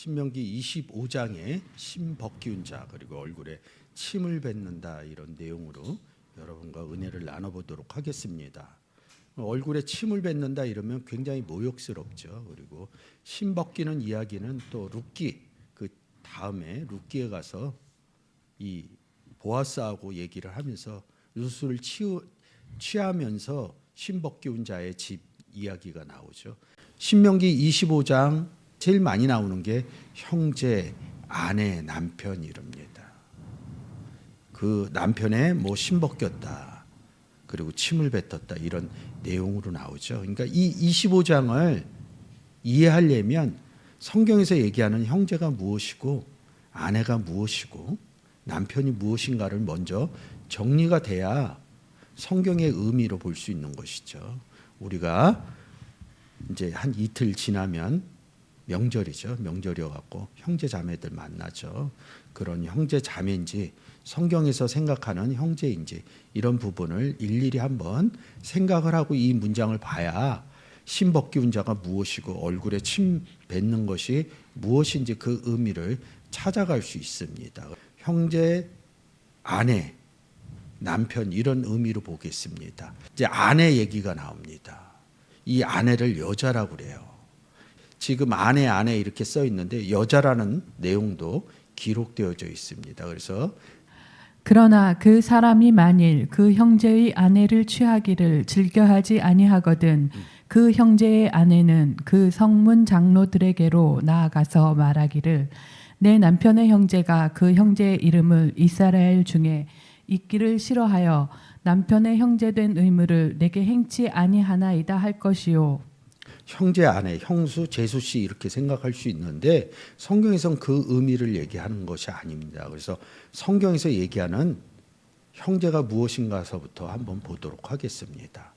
신명기 25장에 심 벗기운 자 그리고 얼굴에 침을 뱉는다 이런 내용으로 여러분과 은혜를 나눠보도록 하겠습니다. 얼굴에 침을 뱉는다 이러면 굉장히 모욕스럽죠. 그리고 심 벗기는 이야기는 또 룻기 그 다음에 룻기에 가서 이 보아스하고 얘기를 하면서 룻을 취하면서 심 벗기운 자의 집 이야기가 나오죠. 신명기 25장 제일 많이 나오는 게 형제, 아내, 남편 이럽니다. 그 남편의 뭐 심 벗겼다 그리고 침을 뱉었다 이런 내용으로 나오죠. 그러니까 이 25장을 이해하려면 성경에서 얘기하는 형제가 무엇이고 아내가 무엇이고 남편이 무엇인가를 먼저 정리가 돼야 성경의 의미로 볼 수 있는 것이죠. 우리가 이제 한 이틀 지나면 명절이죠. 명절이어 갖고 형제 자매들 만나죠. 그런 형제 자매인지 성경에서 생각하는 형제인지 이런 부분을 일일이 한번 생각을 하고 이 문장을 봐야 심 벗기운 자가 무엇이고 얼굴에 침 뱉는 것이 무엇인지 그 의미를 찾아갈 수 있습니다. 형제, 아내, 남편 이런 의미로 보겠습니다. 이제 아내 얘기가 나옵니다. 이 아내를 여자라고 그래요. 지금 아내 이렇게 써 있는데 여자라는 내용도 기록되어져 있습니다. 그래서 그러나 그 사람이 만일 그 형제의 아내를 취하기를 즐겨하지 아니하거든 그 형제의 아내는 그 성문 장로들에게로 나아가서 말하기를 내 남편의 형제가 그 형제의 이름을 이스라엘 중에 잊기를 싫어하여 남편의 형제된 의무를 내게 행치 아니하나이다 할 것이요. 형제 아내, 형수, 제수씨 이렇게 생각할 수 있는데 성경에서는 그 의미를 얘기하는 것이 아닙니다. 그래서 성경에서 얘기하는 형제가 무엇인가서부터 한번 보도록 하겠습니다.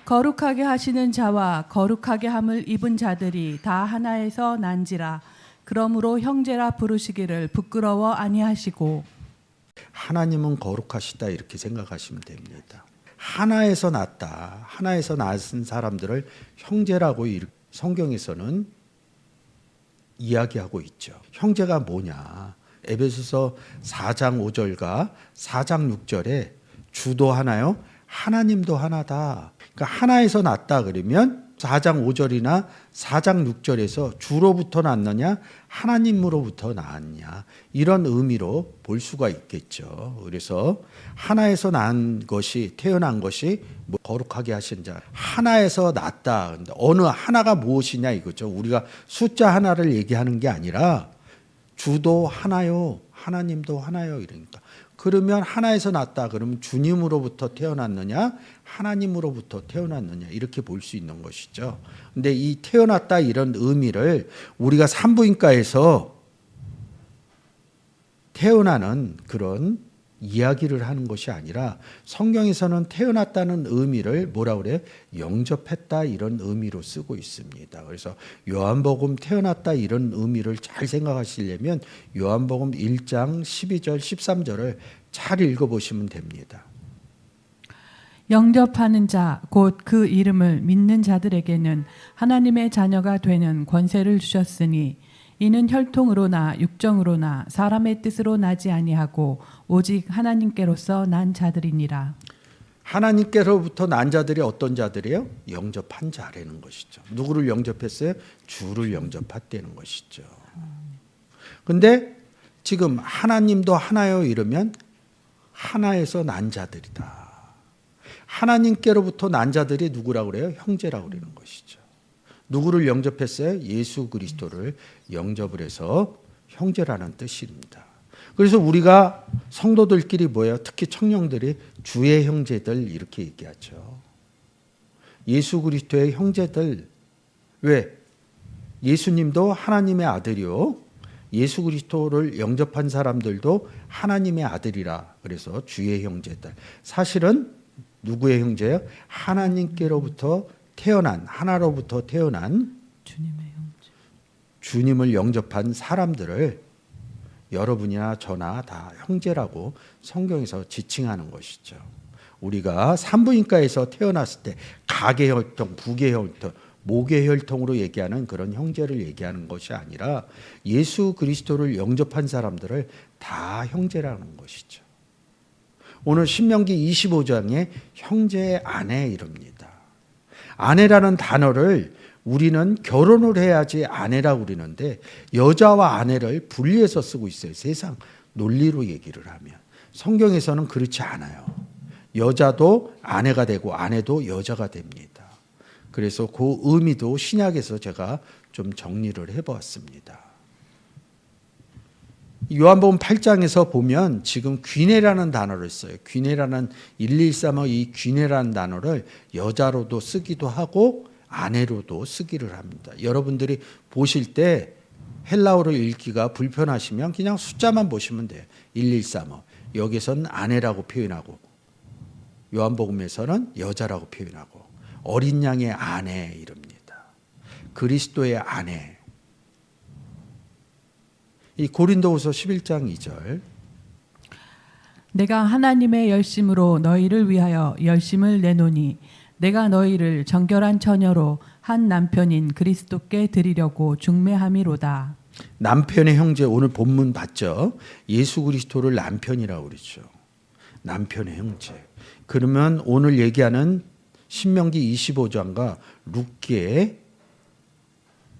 거룩하게 하시는 자와 거룩하게 함을 입은 자들이 다 하나에서 난지라. 그러므로 형제라 부르시기를 부끄러워 아니하시고 하나님은 거룩하시다 이렇게 생각하시면 됩니다. 하나에서 났다. 하나에서 낳은 사람들을 형제라고 성경에서는 이야기하고 있죠. 형제가 뭐냐? 에베소서 4장 5절과 4장 6절에 주도 하나요? 하나님도 하나다. 그러니까 하나에서 났다 그러면 4장 5절이나 4장 6절에서 주로부터 났느냐 하나님으로부터 나왔냐 이런 의미로 볼 수가 있겠죠. 그래서 하나에서 난 것이 태어난 것이 뭐 거룩하게 하신 자 하나에서 났다. 어느 하나가 무엇이냐 이거죠. 우리가 숫자 하나를 얘기하는 게 아니라 주도 하나요 하나님도 하나요 이러니까 그러면 하나에서 났다 그러면 주님으로부터 태어났느냐 하나님으로부터 태어났느냐 이렇게 볼 수 있는 것이죠. 근데 이 태어났다 이런 의미를 우리가 산부인과에서 태어나는 그런 이야기를 하는 것이 아니라 성경에서는 태어났다는 의미를 뭐라 그래요? 영접했다 이런 의미로 쓰고 있습니다. 그래서 요한복음 태어났다 이런 의미를 잘 생각하시려면 요한복음 1장 12절 13절을 잘 읽어보시면 됩니다. 영접하는 자 곧 그 이름을 믿는 자들에게는 하나님의 자녀가 되는 권세를 주셨으니 이는 혈통으로나 육정으로나 사람의 뜻으로 나지 아니하고 오직 하나님께로서 난 자들이니라. 하나님께로부터 난 자들이 어떤 자들이에요? 영접한 자라는 것이죠. 누구를 영접했어요? 주를 영접했다는 것이죠. 근데 지금 하나님도 하나요 이러면 하나에서 난 자들이다. 하나님께로부터 난 자들이 누구라고 그래요? 형제라고 그러는 것이죠. 누구를 영접했어요? 예수 그리스도를 영접을 해서 형제라는 뜻입니다. 그래서 우리가 성도들끼리 뭐예요? 특히 청년들이 주의 형제들 이렇게 얘기하죠. 예수 그리스도의 형제들. 왜? 예수님도 하나님의 아들이요. 예수 그리스도를 영접한 사람들도 하나님의 아들이라 그래서 주의 형제들. 사실은 누구의 형제예요? 하나님께로부터 태어난 하나로부터 태어난 주님의 형제. 주님을 영접한 사람들을 여러분이나 저나 다 형제라고 성경에서 지칭하는 것이죠. 우리가 산부인과에서 태어났을 때 가계 혈통, 부계 혈통 목의 혈통으로 얘기하는 그런 형제를 얘기하는 것이 아니라 예수 그리스도를 영접한 사람들을 다 형제라는 것이죠. 오늘 신명기 25장에 형제 아내 이럽니다. 아내라는 단어를 우리는 결혼을 해야지 아내라고 그러는데 여자와 아내를 분리해서 쓰고 있어요. 세상 논리로 얘기를 하면. 성경에서는 그렇지 않아요. 여자도 아내가 되고 아내도 여자가 됩니다. 그래서 그 의미도 신약에서 제가 좀 정리를 해보았습니다. 요한복음 8장에서 보면 지금 귀내라는 단어를 써요. 귀내라는 113의 이 귀내라는 단어를 여자로도 쓰기도 하고 아내로도 쓰기를 합니다. 여러분들이 보실 때 헬라어를 읽기가 불편하시면 그냥 숫자만 보시면 돼요. 113어. 여기서는 아내라고 표현하고 요한복음에서는 여자라고 표현하고 어린 양의 아내 이럽니다. 그리스도의 아내. 이 고린도후서 11장 2절. 내가 하나님의 열심으로 너희를 위하여 열심을 내노니 내가 너희를 정결한 처녀로 한 남편인 그리스도께 드리려고 중매함이로다. 남편의 형제 오늘 본문 봤죠? 예수 그리스도를 남편이라고 그러죠. 남편의 형제. 그러면 오늘 얘기하는 신명기 25장과 룻기의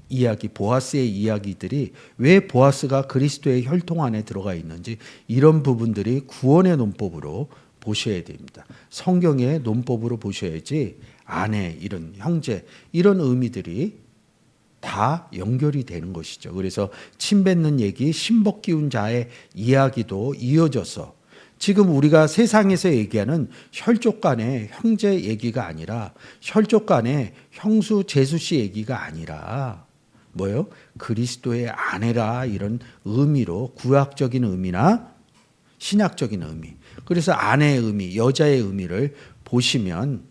이야기, 보아스의 이야기들이 왜 보아스가 그리스도의 혈통 안에 들어가 있는지 이런 부분들이 구원의 논법으로 보셔야 됩니다. 성경의 논법으로 보셔야지 아내, 이런 형제, 이런 의미들이 다 연결이 되는 것이죠. 그래서 침 뱉는 얘기, 신복 기운 자의 이야기도 이어져서 지금 우리가 세상에서 얘기하는 혈족 간의 형제 얘기가 아니라 혈족 간의 형수, 제수씨 얘기가 아니라 뭐요? 그리스도의 아내라 이런 의미로 구약적인 의미나 신약적인 의미. 그래서 아내의 의미, 여자의 의미를 보시면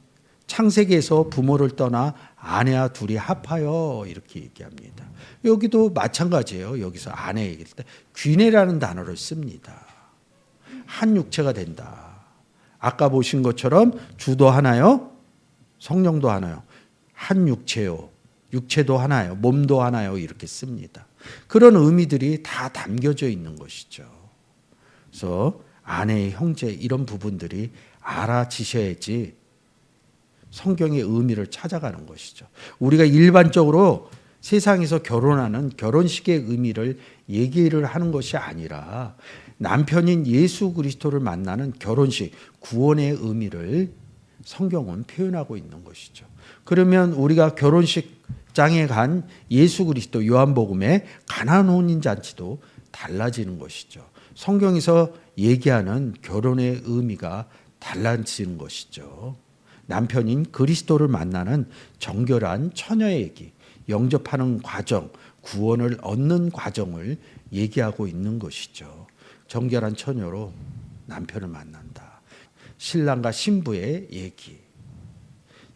창세기에서 부모를 떠나 아내와 둘이 합하여 이렇게 얘기합니다. 여기도 마찬가지예요. 여기서 아내 얘기할 때 귀내라는 단어를 씁니다. 한 육체가 된다. 아까 보신 것처럼 주도 하나요? 성령도 하나요? 한 육체요. 육체도 하나요. 몸도 하나요. 이렇게 씁니다. 그런 의미들이 다 담겨져 있는 것이죠. 그래서 아내의 형제 이런 부분들이 알아지셔야지 성경의 의미를 찾아가는 것이죠. 우리가 일반적으로 세상에서 결혼하는 결혼식의 의미를 얘기를 하는 것이 아니라 남편인 예수 그리스도를 만나는 결혼식, 구원의 의미를 성경은 표현하고 있는 것이죠. 그러면 우리가 결혼식장에 간 예수 그리스도 요한복음의 가나안 혼인 잔치도 달라지는 것이죠. 성경에서 얘기하는 결혼의 의미가 달라지는 것이죠. 남편인 그리스도를 만나는 정결한 처녀의 얘기, 영접하는 과정, 구원을 얻는 과정을 얘기하고 있는 것이죠. 정결한 처녀로 남편을 만난다. 신랑과 신부의 얘기.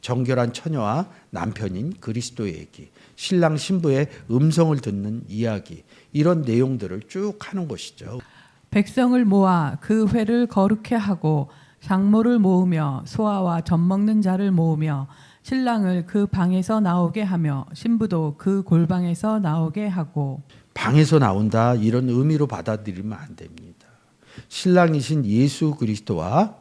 정결한 처녀와 남편인 그리스도의 얘기. 신랑 신부의 음성을 듣는 이야기. 이런 내용들을 쭉 하는 것이죠. 백성을 모아 그 회를 거룩해 하고 장모를 모으며 소아와 젖 먹는 자를 모으며 신랑을 그 방에서 나오게 하며 신부도 그 골방에서 나오게 하고. 방에서 나온다 이런 의미로 받아들이면 안 됩니다. 신랑이신 예수 그리스도와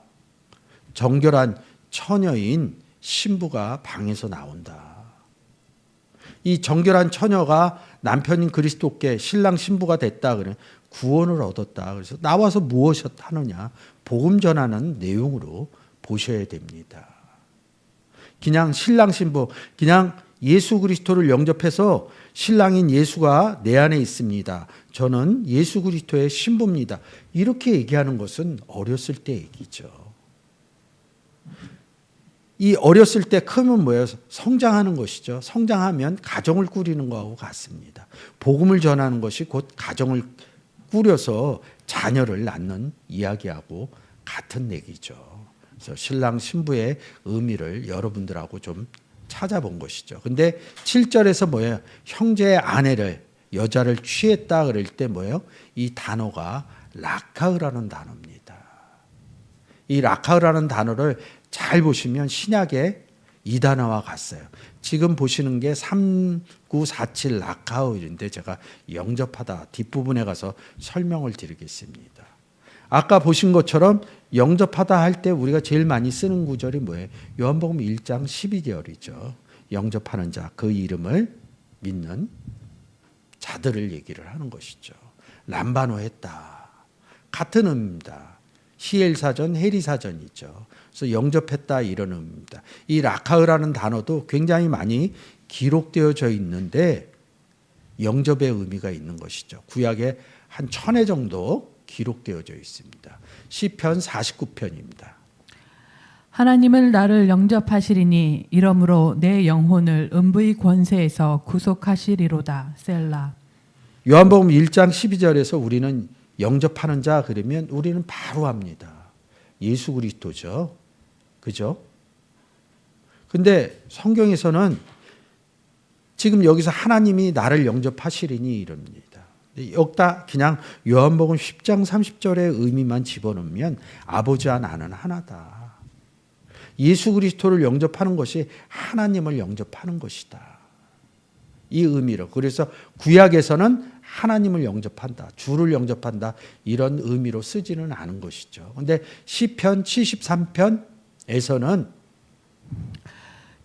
정결한 처녀인 신부가 방에서 나온다. 이 정결한 처녀가 남편인 그리스도께 신랑 신부가 됐다 그러면 구원을 얻었다. 그래서 나와서 무엇을 하느냐? 복음 전하는 내용으로 보셔야 됩니다. 그냥 신랑 신부, 그냥 예수 그리스도를 영접해서 신랑인 예수가 내 안에 있습니다. 저는 예수 그리스도의 신부입니다. 이렇게 얘기하는 것은 어렸을 때 얘기죠. 이 어렸을 때 크면 뭐예요? 성장하는 것이죠. 성장하면 가정을 꾸리는 것하고 같습니다. 복음을 전하는 것이 곧 가정을 꾸려서 자녀를 낳는 이야기하고 같은 얘기죠. 그래서 신랑 신부의 의미를 여러분들하고 좀 찾아본 것이죠. 근데 7절에서 뭐예요? 형제의 아내를 여자를 취했다 그럴 때 뭐예요? 이 단어가 라카흐라는 단어입니다. 이 라카흐라는 단어를 잘 보시면 신약에 이 단어와 같아요. 지금 보시는 게 3947 라카우인데 제가 영접하다 뒷부분에 가서 설명을 드리겠습니다. 아까 보신 것처럼 영접하다 할 때 우리가 제일 많이 쓰는 구절이 뭐예요? 요한복음 1장 12절이죠. 영접하는 자, 그 이름을 믿는 자들을 얘기를 하는 것이죠. 람바노했다. 같은 의미입니다. 히엘 사전, 헤리 사전이죠. 그래서 영접했다 이런 의미입니다. 이 라카으라는 단어도 굉장히 많이 기록되어져 있는데 영접의 의미가 있는 것이죠. 구약에 한 1000회 정도 기록되어져 있습니다. 시편 49편입니다. 하나님을 나를 영접하시리니 이러므로 내 영혼을 음부의 권세에서 구속하시리로다. 셀라. 요한복음 1장 12절에서 우리는 영접하는 자 그러면 우리는 바로 합니다. 예수 그리스도죠. 그죠? 근데 성경에서는 지금 여기서 하나님이 나를 영접하시리니 이럽니다. 여기다 그냥 요한복음 10장 30절의 의미만 집어넣으면 아버지와 나는 하나다. 예수 그리스도를 영접하는 것이 하나님을 영접하는 것이다. 이 의미로. 그래서 구약에서는 하나님을 영접한다. 주를 영접한다. 이런 의미로 쓰지는 않은 것이죠. 그런데 시편 73편에서는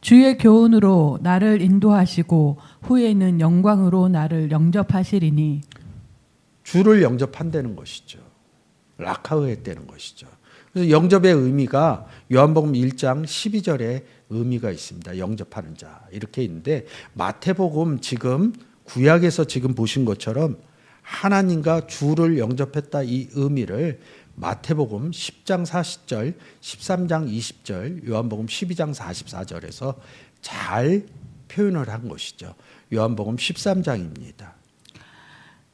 주의 교훈으로 나를 인도하시고 후에는 영광으로 나를 영접하시리니 주를 영접한다는 것이죠. 라카흐했다는 것이죠. 그래서 영접의 의미가 요한복음 1장 12절에 의미가 있습니다. 영접하는 자 이렇게 있는데 마태복음 지금 구약에서 지금 보신 것처럼 하나님과 주를 영접했다 이 의미를 마태복음 10장 40절, 13장 20절, 요한복음 12장 44절에서 잘 표현을 한 것이죠. 요한복음 13장입니다.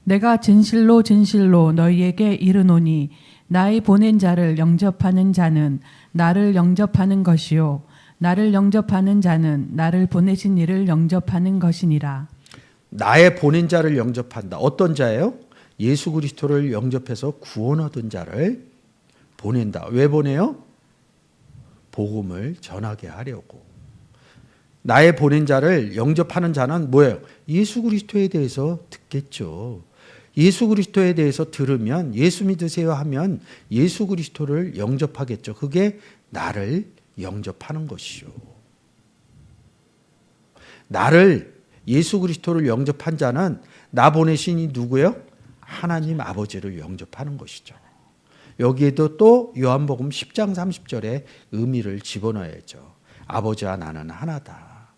내가 진실로 진실로 너희에게 이르노니 나의 보낸 자를 영접하는 자는 나를 영접하는 것이요 나를 영접하는 자는 나를 보내신 이를 영접하는 것이니라. 나의 보낸 자를 영접한다. 어떤 자예요? 예수 그리스도를 영접해서 구원 얻은 자를 보낸다. 왜 보내요? 복음을 전하게 하려고. 나의 보낸 자를 영접하는 자는 뭐예요? 예수 그리스도에 대해서 듣겠죠. 예수 그리스도에 대해서 들으면 예수 믿으세요 하면 예수 그리스도를 영접하겠죠. 그게 나를 영접하는 것이요. 나를 예수 그리스도를 영접한 자는 나 보내신 이 누구요? 하나님 아버지를 영접하는 것이죠. 여기에도 또 요한복음 10장 30절의 의미를 집어넣어야죠. 아버지와 나는 하나다.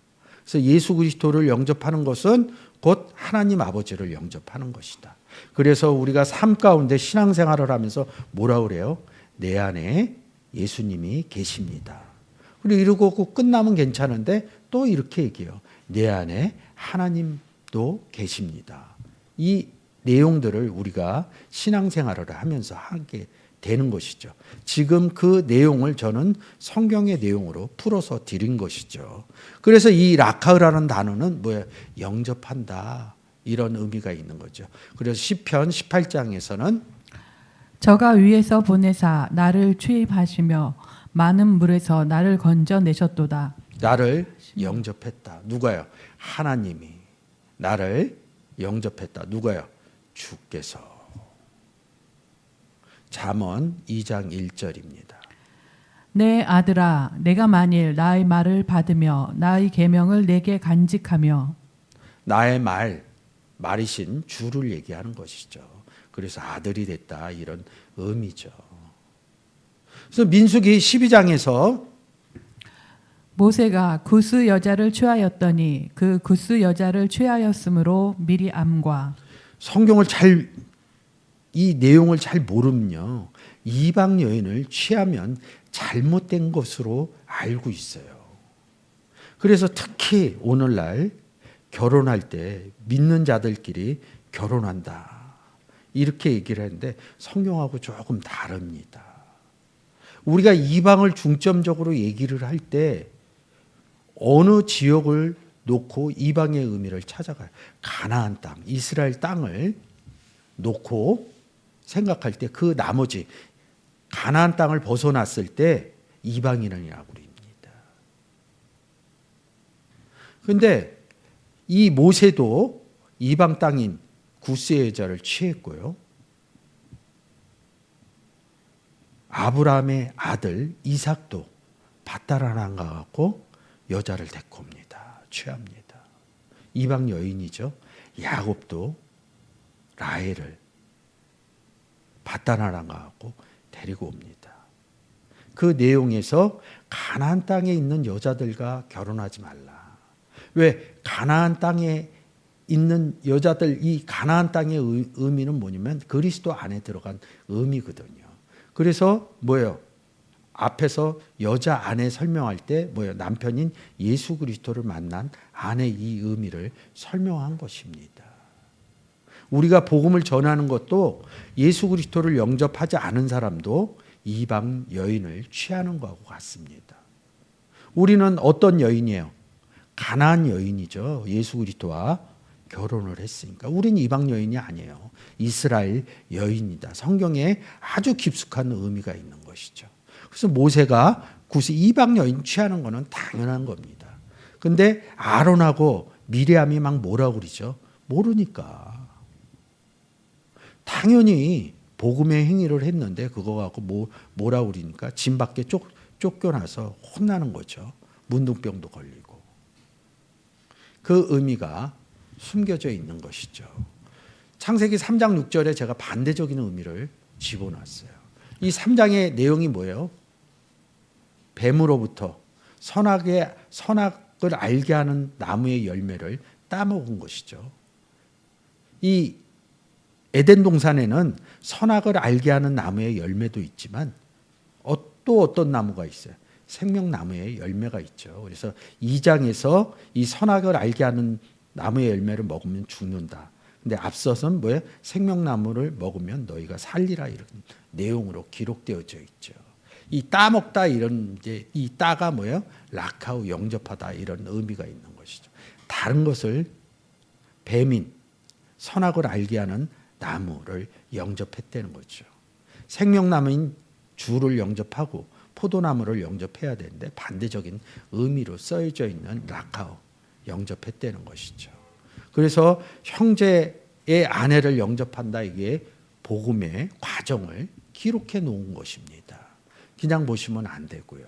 그래서 예수 그리스도를 영접하는 것은 곧 하나님 아버지를 영접하는 것이다. 그래서 우리가 삶 가운데 신앙생활을 하면서 뭐라 그래요? 내 안에 예수님이 계십니다. 그리고 이러고 끝나면 괜찮은데 또 이렇게 얘기해요. 내 안에 하나님도 계십니다. 이 내용들을 우리가 신앙생활을 하면서 하게 되는 것이죠. 지금 그 내용을 저는 성경의 내용으로 풀어서 드린 것이죠. 그래서 이 라카흐라는 단어는 뭐예요? 영접한다. 이런 의미가 있는 거죠. 그래서 시편 18장에서는 저가 위에서 보내사 나를 취입하시며 많은 물에서 나를 건져내셨도다. 나를 영접했다. 누가요? 하나님이 나를 영접했다. 누가요? 주께서. 잠언 2장 1절입니다. 내 아들아 내가 만일 나의 말을 받으며 나의 계명을 내게 간직하며 나의 말이신 주를 얘기하는 것이죠. 그래서 아들이 됐다 이런 의미죠. 그래서 민수기 12장에서 모세가 구스 여자를 취하였더니 그 구스 여자를 취하였으므로 미리암과 성경을 이 내용을 잘 모르면요. 이방 여인을 취하면 잘못된 것으로 알고 있어요. 그래서 특히 오늘날 결혼할 때 믿는 자들끼리 결혼한다. 이렇게 얘기를 하는데 성경하고 조금 다릅니다. 우리가 이방을 중점적으로 얘기를 할 때 어느 지역을 놓고 이방의 의미를 찾아가요. 가나안 땅, 이스라엘 땅을 놓고 생각할 때 그 나머지 가나안 땅을 벗어났을 때 이방인이라고 그럽니다. 근데 이 모세도 이방 땅인 구스의 여자를 취했고요. 아브라함의 아들 이삭도 밧다라랑 가갖고 여자를 데리고 옵니다. 취합니다. 이방 여인이죠. 야곱도 라헬을 밧다라랑 가갖고 데리고 옵니다. 그 내용에서 가나안 땅에 있는 여자들과 결혼하지 말라. 왜? 가나안 땅에 있는 여자들, 이 가나안 땅의 의미는 뭐냐면 그리스도 안에 들어간 의미거든요. 그래서 뭐예요? 앞에서 여자 아내 설명할 때 뭐예요? 남편인 예수 그리스도를 만난 아내 이 의미를 설명한 것입니다. 우리가 복음을 전하는 것도 예수 그리스도를 영접하지 않은 사람도 이방 여인을 취하는 것하고 같습니다. 우리는 어떤 여인이에요? 가나안 여인이죠. 예수 그리스도와 결혼을 했으니까. 우린 이방 여인이 아니에요. 이스라엘 여인이다. 성경에 아주 깊숙한 의미가 있는 것이죠. 그래서 모세가 굳이 이방 여인 취하는 것은 당연한 겁니다. 근데 아론하고 미리암이 막 뭐라고 그러죠? 모르니까. 당연히 복음의 행위를 했는데 그거 갖고 뭐라고 그러니까 진 밖에 쫓겨나서 혼나는 거죠. 문둥병도 걸리고. 그 의미가 숨겨져 있는 것이죠. 창세기 3장 6절에 제가 반대적인 의미를 집어놨어요. 이 3장의 내용이 뭐예요? 뱀으로부터 선악을 알게 하는 나무의 열매를 따먹은 것이죠. 이 에덴 동산에는 선악을 알게 하는 나무의 열매도 있지만 또 어떤 나무가 있어요? 생명나무의 열매가 있죠. 그래서 2장에서 이 선악을 알게 하는 나무의 열매를 먹으면 죽는다. 근데 앞서서는 뭐예요? 생명나무를 먹으면 너희가 살리라 이런 내용으로 기록되어져 있죠. 이 따먹다 이런 이제 이 따가 뭐예요? 락하우 영접하다 이런 의미가 있는 것이죠. 다른 것을 뱀인 선악을 알게 하는 나무를 영접했다는 거죠. 생명나무인 주를 영접하고 포도나무를 영접해야 되는데 반대적인 의미로 쓰여져 있는 락하우 영접했다는 것이죠. 그래서 형제의 아내를 영접한다 이게 복음의 과정을 기록해 놓은 것입니다. 그냥 보시면 안 되고요.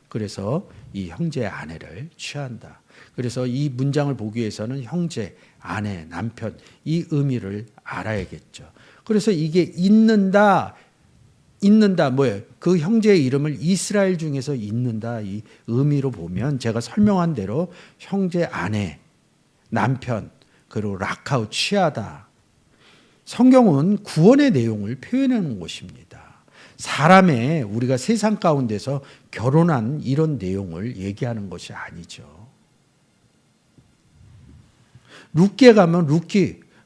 그래서 이 형제의 아내를 취한다. 그래서 이 문장을 보기 위해서는 형제, 아내, 남편 이 의미를 알아야겠죠. 그래서 이게 있는다 뭐예요? 그 형제의 이름을 이스라엘 중에서 있는다 이 의미로 보면 제가 설명한 대로 형제, 아내, 남편 그리고 락하우 취하다. 성경은 구원의 내용을 표현하는 것입니다. 사람의 우리가 세상 가운데서 결혼한 이런 내용을 얘기하는 것이 아니죠. 룻게 가면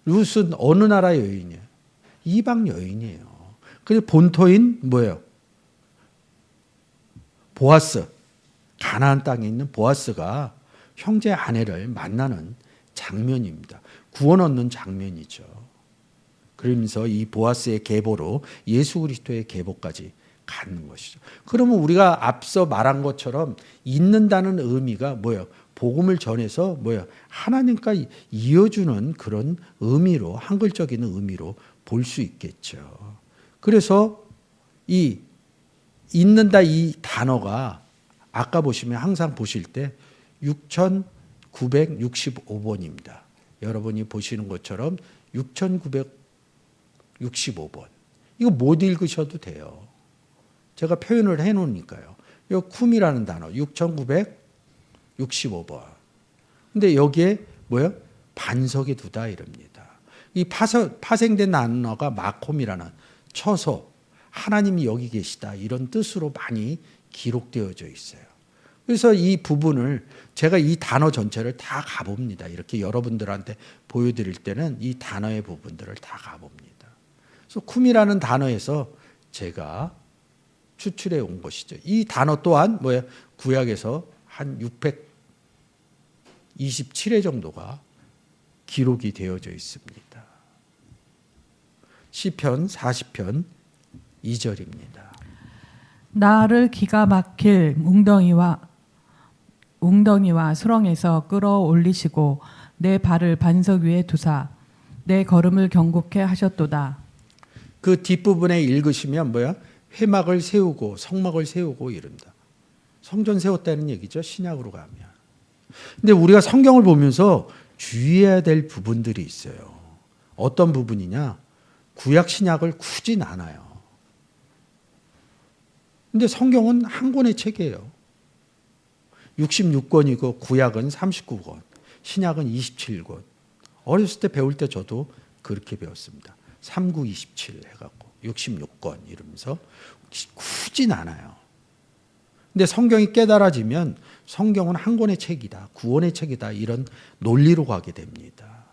룻은 어느 나라 여인이에요? 이방 여인이에요. 그래서 본토인 뭐예요? 보아스. 가나안 땅에 있는 보아스가 형제 아내를 만나는 장면입니다. 구원 얻는 장면이죠. 그러면서 이 보아스의 계보로 예수 그리스도의 계보까지 가는 것이죠. 그러면 우리가 앞서 말한 것처럼 있는다는 의미가 뭐예요? 복음을 전해서 뭐예요? 하나님과 이어주는 그런 의미로 한글적인 의미로 볼 수 있겠죠. 그래서 이 있는다 이 단어가 아까 보시면 항상 보실 때 6965번입니다. 여러분이 보시는 것처럼 6965번. 이거 못 읽으셔도 돼요. 제가 표현을 해 놓으니까요. 이 쿰이라는 단어 6965번. 근데 여기에 뭐예요? 반석에 두다 이럽니다. 이 파생된 단어가 마콤이라는 처소, 하나님이 여기 계시다 이런 뜻으로 많이 기록되어져 있어요. 그래서 이 부분을 제가 이 단어 전체를 다 가봅니다. 이렇게 여러분들한테 보여드릴 때는 이 단어의 부분들을 다 가봅니다. 그래서 쿰이라는 단어에서 제가 추출해 온 것이죠. 이 단어 또한 뭐예요? 구약에서 한 627회 정도가 기록이 되어져 있습니다. 시편 40편 2절입니다. 나를 기가 막힐 웅덩이와 웅덩이와 수렁에서 끌어올리시고 내 발을 반석 위에 두사 내 걸음을 경고케 하셨도다. 그 뒷부분에 읽으시면 뭐야? 회막을 세우고 성막을 세우고 이른다. 성전 세웠다는 얘기죠. 신약으로 가면. 근데 우리가 성경을 보면서 주의해야 될 부분들이 있어요. 어떤 부분이냐? 구약 신약을 굳이 나눠요. 근데 성경은 한 권의 책이에요. 66권이고 구약은 39권, 신약은 27권. 어렸을 때 배울 때 저도 그렇게 배웠습니다. 3927 해갖고 66권 이러면서 굳이 나눠요. 근데 성경이 깨달아지면 성경은 한 권의 책이다, 구원의 책이다 이런 논리로 가게 됩니다.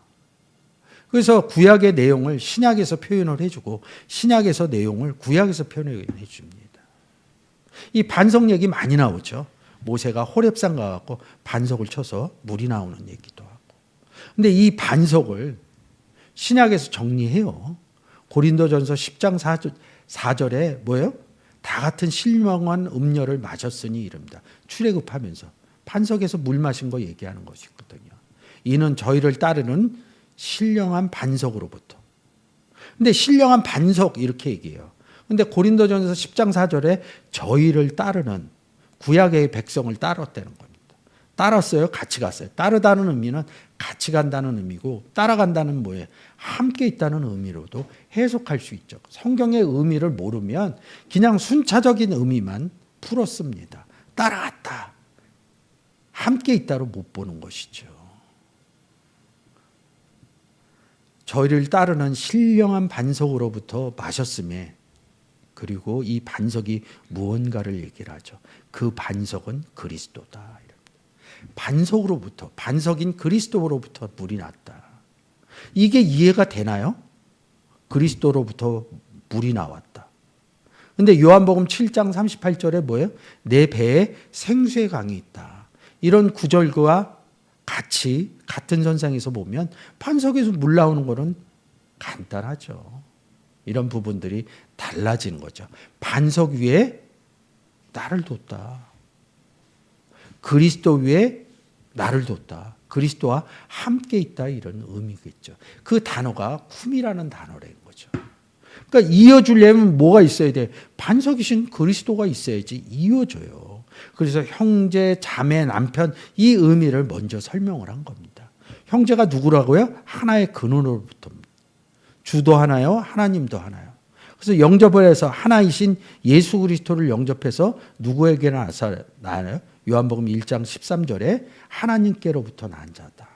그래서 구약의 내용을 신약에서 표현을 해주고 신약에서 내용을 구약에서 표현해 줍니다. 이 반석 얘기 많이 나오죠. 모세가 호렙산 가갖고 반석을 쳐서 물이 나오는 얘기도 하고. 근데 이 반석을 신약에서 정리해요. 고린도전서 10장 4절에 뭐예요? 다 같은 신령한 음료를 마셨으니 이릅니다. 출애굽하면서 반석에서 물 마신 거 얘기하는 것이거든요. 이는 저희를 따르는 신령한 반석으로부터. 근데 신령한 반석 이렇게 얘기해요. 근데 고린도전서 10장 4절에 저희를 따르는 구약의 백성을 따랐다는 겁니다. 따랐어요? 같이 갔어요. 따르다는 의미는 같이 간다는 의미고 따라간다는 뭐예요? 함께 있다는 의미로도 해석할 수 있죠. 성경의 의미를 모르면 그냥 순차적인 의미만 풀었습니다. 따라갔다. 함께 있다로 못 보는 것이죠. 저희를 따르는 신령한 반석으로부터 마셨음에 그리고 이 반석이 무언가를 얘기를 하죠. 그 반석은 그리스도다. 반석으로부터, 반석인 그리스도로부터 물이 났다. 이게 이해가 되나요? 그리스도로부터 물이 나왔다. 근데 요한복음 7장 38절에 뭐예요? 내 배에 생수의 강이 있다. 이런 구절과 같이 같은 선상에서 보면 반석에서 물 나오는 거는 간단하죠. 이런 부분들이 달라지는 거죠. 반석 위에 나를 뒀다. 그리스도 위에 나를 뒀다. 그리스도와 함께 있다 이런 의미겠죠. 그 단어가 쿰이라는 단어라는 거죠. 그러니까 이어주려면 뭐가 있어야 돼? 반석이신 그리스도가 있어야지 이어져요. 그래서 형제, 자매, 남편 이 의미를 먼저 설명을 한 겁니다. 형제가 누구라고요? 하나의 근원으로부터입니다. 주도 하나요? 하나님도 하나요. 그래서 영접을 해서 하나이신 예수 그리스도를 영접해서 누구에게나 나요? 요한복음 1장 13절에 하나님께로부터 난 자다.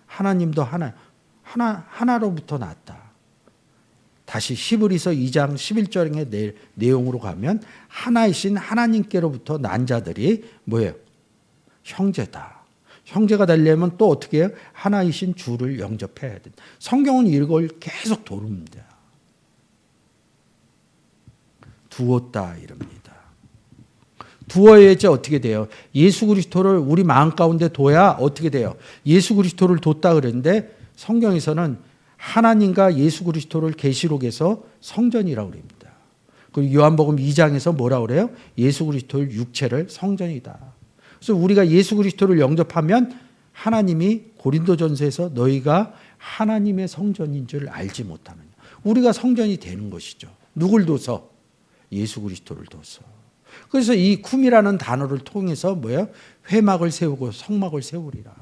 하나님도 하나로부터 났다. 다시 히브리서 2장 11절의 내용으로 가면 하나이신 하나님께로부터 난 자들이 뭐예요? 형제다. 형제가 되려면 또 어떻게 해요? 하나이신 주를 영접해야 된다. 성경은 이걸 계속 도릅니다. 두었다 이럽니다. 두어야지 어떻게 돼요? 예수 그리스도를 우리 마음 가운데 둬야 어떻게 돼요? 예수 그리스도를 뒀다 그랬는데 성경에서는 하나님과 예수 그리스도를 계시록에서 성전이라고 그럽니다. 그리고 요한복음 2장에서 뭐라고 그래요? 예수 그리스도의 육체를 성전이다. 그래서 우리가 예수 그리스도를 영접하면 하나님이 고린도전서에서 너희가 하나님의 성전인 줄 알지 못하느냐. 우리가 성전이 되는 것이죠. 누굴 둬서? 예수 그리스도를 둬서. 그래서 이 쿰이라는 단어를 통해서 뭐예요? 회막을 세우고 성막을 세우리라.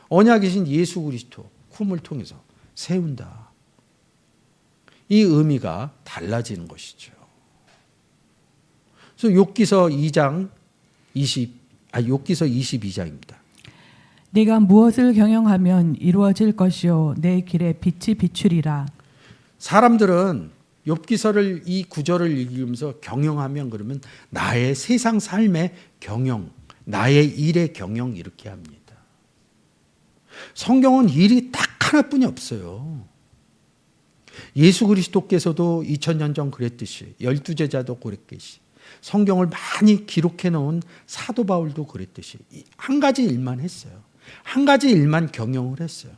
언약이신 예수 그리스도 쿰을 통해서 세운다. 이 의미가 달라지는 것이죠. 그래서 욥기서 22장입니다. 네가 무엇을 경영하면 이루어질 것이요 내 길에 빛이 비추리라. 사람들은 욥기서를 이 구절을 읽으면서 경영하면 그러면 나의 세상 삶의 경영, 나의 일의 경영 이렇게 합니다. 성경은 일이 딱 하나뿐이 없어요. 예수 그리스도께서도 2000년 전 그랬듯이 12제자도 그랬듯이 성경을 많이 기록해 놓은 사도 바울도 그랬듯이 한 가지 일만 했어요. 한 가지 일만 경영을 했어요.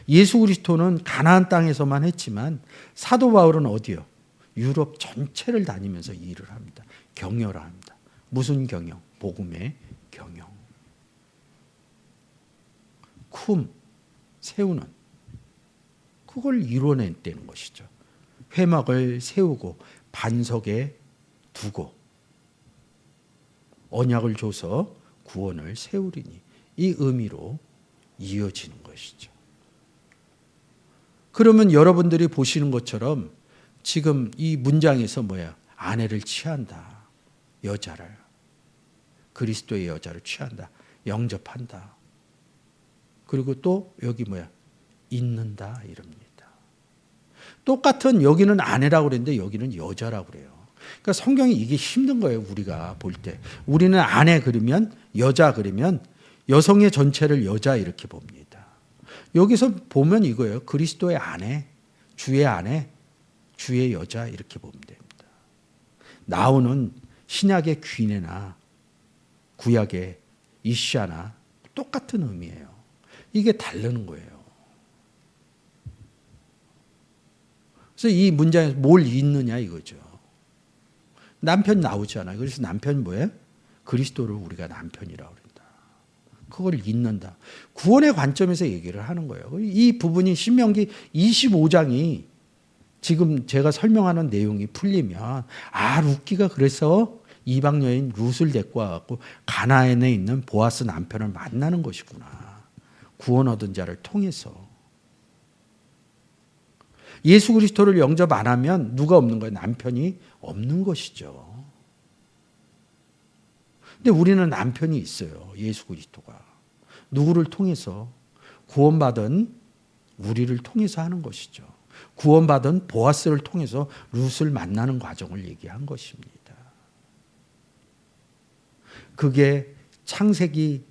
예수 그리스도는 가나안 땅에서만 했지만 사도 바울은 어디요? 유럽 전체를 다니면서 일을 합니다. 경영을 합니다. 무슨 경영? 복음의 경영. 쿰, 세우는 그걸 이뤄냈다는 것이죠. 회막을 세우고 반석에 두고 언약을 줘서 구원을 세우리니 이 의미로 이어지는 것이죠. 그러면 여러분들이 보시는 것처럼 지금 이 문장에서 뭐야? 아내를 취한다. 여자를. 그리스도의 여자를 취한다. 영접한다. 그리고 또 여기 뭐야? 있는다 이럽니다. 똑같은 여기는 아내라고 그랬는데 여기는 여자라고 그래요. 그러니까 성경이 이게 힘든 거예요. 우리가 볼 때. 우리는 아내 그리면 여자 그리면 여성의 전체를 여자 이렇게 봅니다. 여기서 보면 이거예요. 그리스도의 아내, 주의 여자 이렇게 보면 됩니다. 나오는 신약의 귀네나 구약의 이샤나 똑같은 의미예요. 이게 다르는 거예요. 그래서 이 문장에서 뭘 잇느냐 이거죠. 남편 나오잖아요. 그래서 남편 뭐예요? 그리스도를 우리가 남편이라고 그런다. 그걸 잇는다. 구원의 관점에서 얘기를 하는 거예요. 이 부분이 신명기 25장이 지금 제가 설명하는 내용이 풀리면 룻기가 그래서 이방 여인 룻을 데리고 와갖고 가나안에 있는 보아스 남편을 만나는 것이구나. 구원 얻은 자를 통해서. 예수 그리스도를 영접 안 하면 누가 없는 거예요? 남편이 없는 것이죠. 근데 우리는 남편이 있어요. 예수 그리스도가. 누구를 통해서? 구원받은 우리를 통해서 하는 것이죠. 구원받은 보아스를 통해서 룻을 만나는 과정을 얘기한 것입니다. 그게 창세기,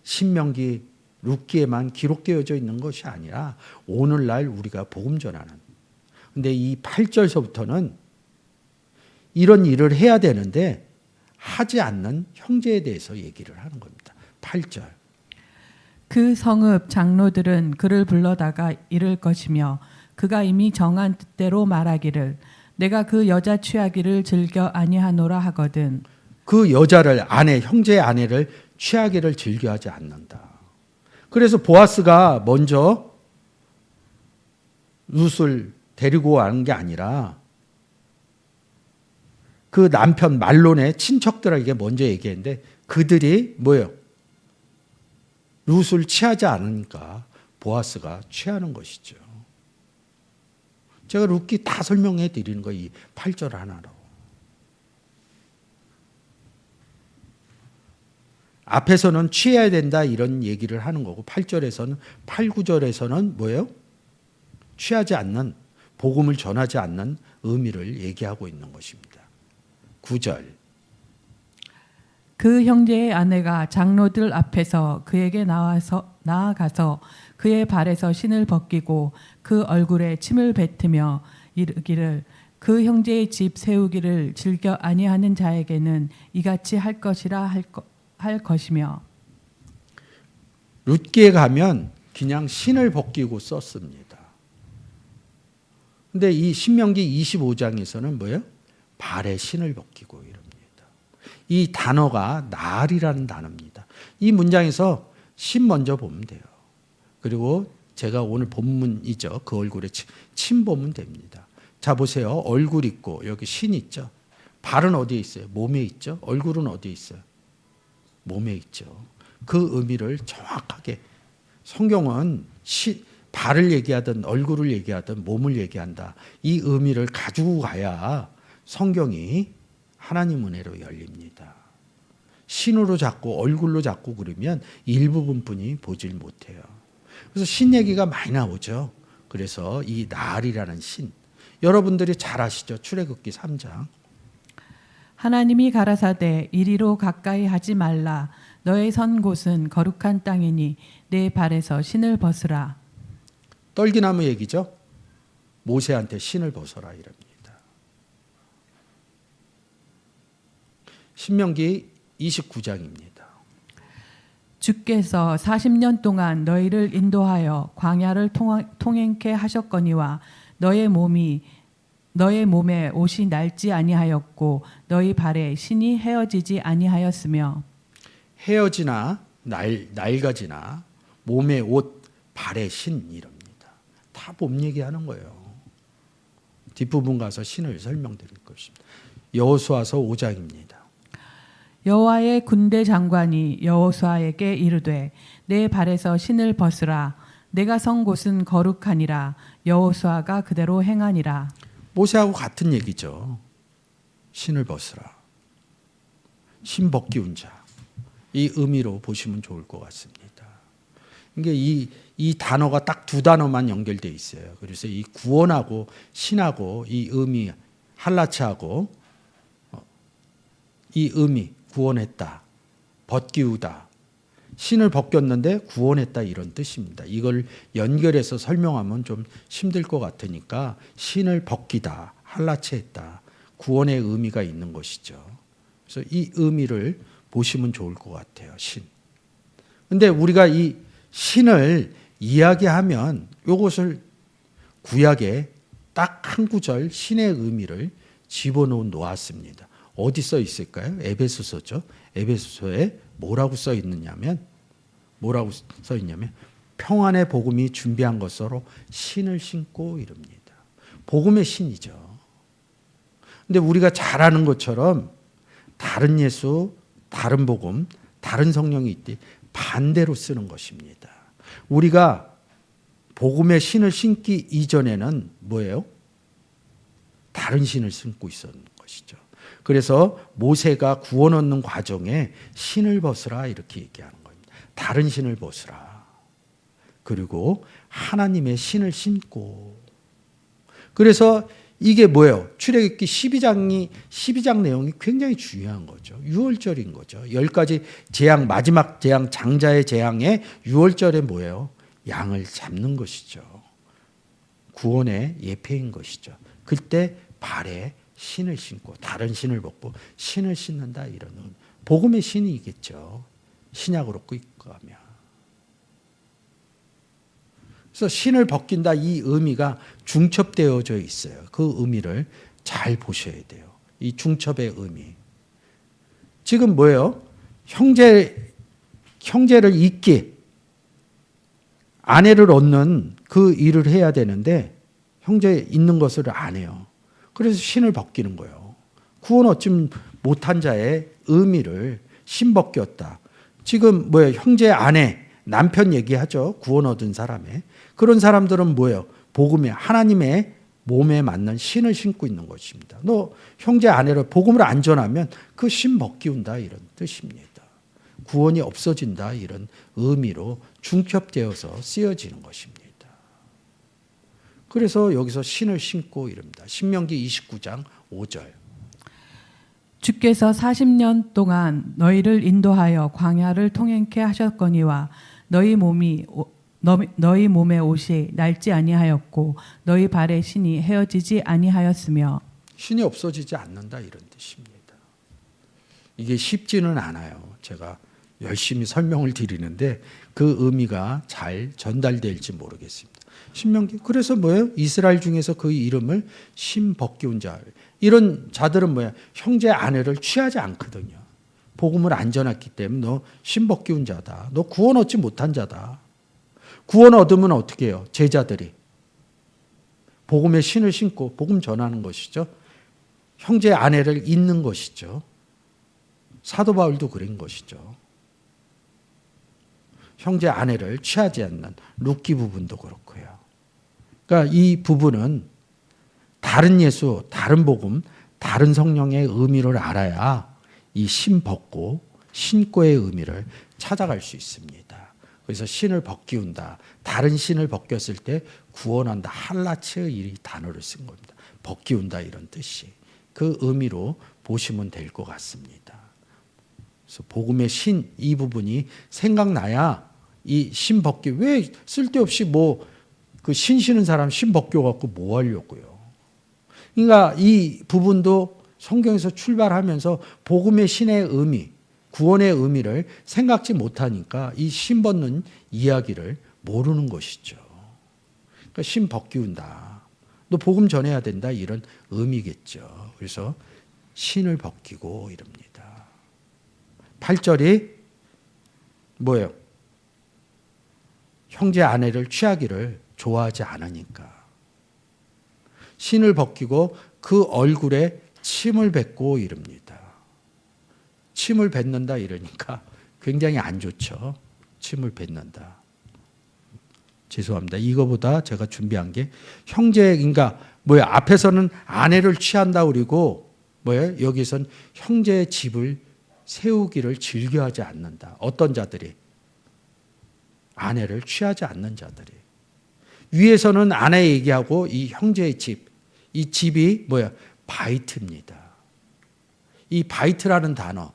신명기, 룻기에만 기록되어져 있는 것이 아니라 오늘날 우리가 복음 전하는. 근데 이 8절서부터는 이런 일을 해야 되는데 하지 않는 형제에 대해서 얘기를 하는 겁니다. 8절. 그 성읍 장로들은 그를 불러다가 이를 것이며 그가 이미 정한 뜻대로 말하기를 내가 그 여자 취하기를 즐겨 아니하노라 하거든. 그 여자를 아내, 형제의 아내를 취하기를 즐겨하지 않는다. 그래서 보아스가 먼저 룻을 데리고 가는 게 아니라 그 남편 말론의 친척들에게 먼저 얘기했는데 그들이 뭐예요? 룻을 취하지 않으니까 보아스가 취하는 것이죠. 제가 룻기 다 설명해 드리는 거예요. 이 8절 하나로. 앞에서는 취해야 된다 이런 얘기를 하는 거고 8절에서는 8, 9절에서는 뭐예요? 취하지 않는 복음을 전하지 않는 의미를 얘기하고 있는 것입니다. 9절. 그 형제의 아내가 장로들 앞에서 그에게 나아가서 그의 발에서 신을 벗기고 그 얼굴에 침을 뱉으며 이르기를 그 형제의 집 세우기를 즐겨 아니하는 자에게는 이같이 할 것이라 할 것이며. 룻기에 가면 그냥 신을 벗기고 썼습니다. 근데 이 신명기 25장에서는 뭐예요? 발에 신을 벗기고 이럽니다. 이 단어가 나알이라는 단어입니다. 이 문장에서 신 먼저 보면 돼요. 그리고 제가 오늘 본문이죠. 그 얼굴에 침 보면 됩니다. 자 보세요. 얼굴 있고 여기 신 있죠. 발은 어디에 있어요? 몸에 있죠. 얼굴은 어디에 있어요? 몸에 있죠. 그 의미를 정확하게 성경은 발을 얘기하든 얼굴을 얘기하든 몸을 얘기한다. 이 의미를 가지고 가야 성경이 하나님 은혜로 열립니다. 신으로 잡고 얼굴로 잡고 그러면 일부분뿐이 보질 못해요. 그래서 신 얘기가 많이 나오죠. 그래서 이 나알이라는 신 여러분들이 잘 아시죠? 출애굽기 3장. 하나님이 가라사대 이리로 가까이 하지 말라. 너의 선 곳은 거룩한 땅이니 내 발에서 신을 벗으라. 떨기나무 얘기죠. 모세한테 신을 벗어라 이럽니다. 신명기 29장입니다. 주께서 40년 동안 너희를 인도하여 광야를 통행케 하셨거니와 너의 몸이 너의 몸에 옷이 낡지 아니하였고 너희 발에 신이 헤어지지 아니하였으며 헤어지나 낡아지나 몸의 옷 발의 신 이럽니다. 다 몸 얘기하는 거예요. 뒷부분 가서 신을 설명드릴 것입니다. 여호수아서 5장입니다. 여호와의 군대 장관이 여호수아에게 이르되 내 발에서 신을 벗으라 내가 선 곳은 거룩하니라 여호수아가 그대로 행하니라. 모세하고 같은 얘기죠. 신을 벗으라. 신 벗기운 자. 이 의미로 보시면 좋을 것 같습니다. 이게 이 단어가 딱 두 단어만 연결되어 있어요. 그래서 이 구원하고 신하고 이 의미 할라치하고 이 의미 구원했다, 벗기우다, 신을 벗겼는데 구원했다 이런 뜻입니다. 이걸 연결해서 설명하면 좀 힘들 것 같으니까 신을 벗기다, 할라치했다, 구원의 의미가 있는 것이죠. 그래서 이 의미를 보시면 좋을 것 같아요. 신. 근데 우리가 이 신을 이야기하면 이것을 구약에 딱 한 구절 신의 의미를 집어넣어 놓았습니다. 어디 써 있을까요? 에베소서죠. 에베소서에 뭐라고 써 있느냐면 평안의 복음이 준비한 것으로 신을 신고 이릅니다. 복음의 신이죠. 근데 우리가 잘 아는 것처럼 다른 예수, 다른 복음, 다른 성령이 있듯 반대로 쓰는 것입니다. 우리가 복음의 신을 신기 이전에는 뭐예요? 다른 신을 신고 있었는 것이죠. 그래서 모세가 구원 얻는 과정에 신을 벗으라 이렇게 얘기하는 겁니다. 다른 신을 벗으라. 그리고 하나님의 신을 신고. 그래서 이게 뭐예요? 출애굽기 12장 내용이 굉장히 중요한 거죠. 유월절인 거죠. 10가지 재앙, 마지막 재앙, 장자의 재앙에 유월절에 뭐예요? 양을 잡는 것이죠. 구원의 예표인 것이죠. 그때 발에 신을 신고 다른 신을 벗고 신을 신는다 이런 복음의 신이겠죠. 신약으로 끌고가면. 그래서 신을 벗긴다 이 의미가 중첩되어져 있어요. 그 의미를 잘 보셔야 돼요. 이 중첩의 의미. 지금 뭐예요? 형제를 잇기, 아내를 얻는 그 일을 해야 되는데 형제 있는 것을 안 해요. 그래서 신을 벗기는 거예요. 구원 얻지 못한 자의 의미를 신 벗겼다. 지금 뭐예요? 형제 아내, 남편 얘기하죠. 구원 얻은 사람의. 그런 사람들은 뭐예요? 복음에 하나님의 몸에 맞는 신을 신고 있는 것입니다. 너 형제 아내를 복음을 안 전하면 그 신 벗기운다 이런 뜻입니다. 구원이 없어진다 이런 의미로 중첩되어서 쓰여지는 것입니다. 그래서 여기서 신을 신고 이릅니다. 신명기 29장 5절. 주께서 40년 동안 너희를 인도하여 광야를 통행케 하셨거니와 너희 몸의 옷이 낡지 아니하였고 너희 발의 신이 헤어지지 아니하였으며. 신이 없어지지 않는다 이런 뜻입니다. 이게 쉽지는 않아요. 제가 열심히 설명을 드리는데 그 의미가 잘 전달될지 모르겠습니다. 신명기. 그래서 뭐예요? 이스라엘 중에서 그 이름을 신 벗기운 자. 이런 자들은 뭐야? 형제 아내를 취하지 않거든요. 복음을 안 전했기 때문에 너 신 벗기운 자다. 너 구원 얻지 못한 자다. 구원 얻으면 어떻게 해요? 제자들이 복음의 신을 신고 복음 전하는 것이죠. 형제 아내를 잇는 것이죠. 사도 바울도 그런 것이죠. 형제 아내를 취하지 않는 룻기 부분도 그렇고요. 그러니까 이 부분은 다른 예수, 다른 복음, 다른 성령의 의미를 알아야 이 신 벗고 신고의 의미를 찾아갈 수 있습니다. 그래서 신을 벗기운다. 다른 신을 벗겼을 때 구원한다. 할라치의 이 단어를 쓴 겁니다. 벗기운다 이런 뜻이. 그 의미로 보시면 될 것 같습니다. 그래서 복음의 신 이 부분이 생각나야 이 신 벗기 왜 쓸데없이 뭐 그 신 신은 사람 신 벗겨갖고 뭐 하려고요. 그러니까 이 부분도 성경에서 출발하면서 복음의 신의 의미, 구원의 의미를 생각지 못하니까 이 신 벗는 이야기를 모르는 것이죠. 그러니까 신 벗기운다. 너 복음 전해야 된다 이런 의미겠죠. 그래서 신을 벗기고 이럽니다. 8절이 뭐예요? 형제 아내를 취하기를 좋아하지 않으니까. 신을 벗기고 그 얼굴에 침을 뱉고 이릅니다. 침을 뱉는다 이러니까 굉장히 안 좋죠. 침을 뱉는다. 죄송합니다. 이거보다 제가 준비한 게 형제인가 뭐야 앞에서는 아내를 취한다 그리고 뭐예요? 여기선 형제의 집을 세우기를 즐겨하지 않는다. 어떤 자들이? 아내를 취하지 않는 자들이. 위에서는 아내 얘기하고 이 형제의 집, 이 집이 뭐야? 바이트입니다. 이 바이트라는 단어,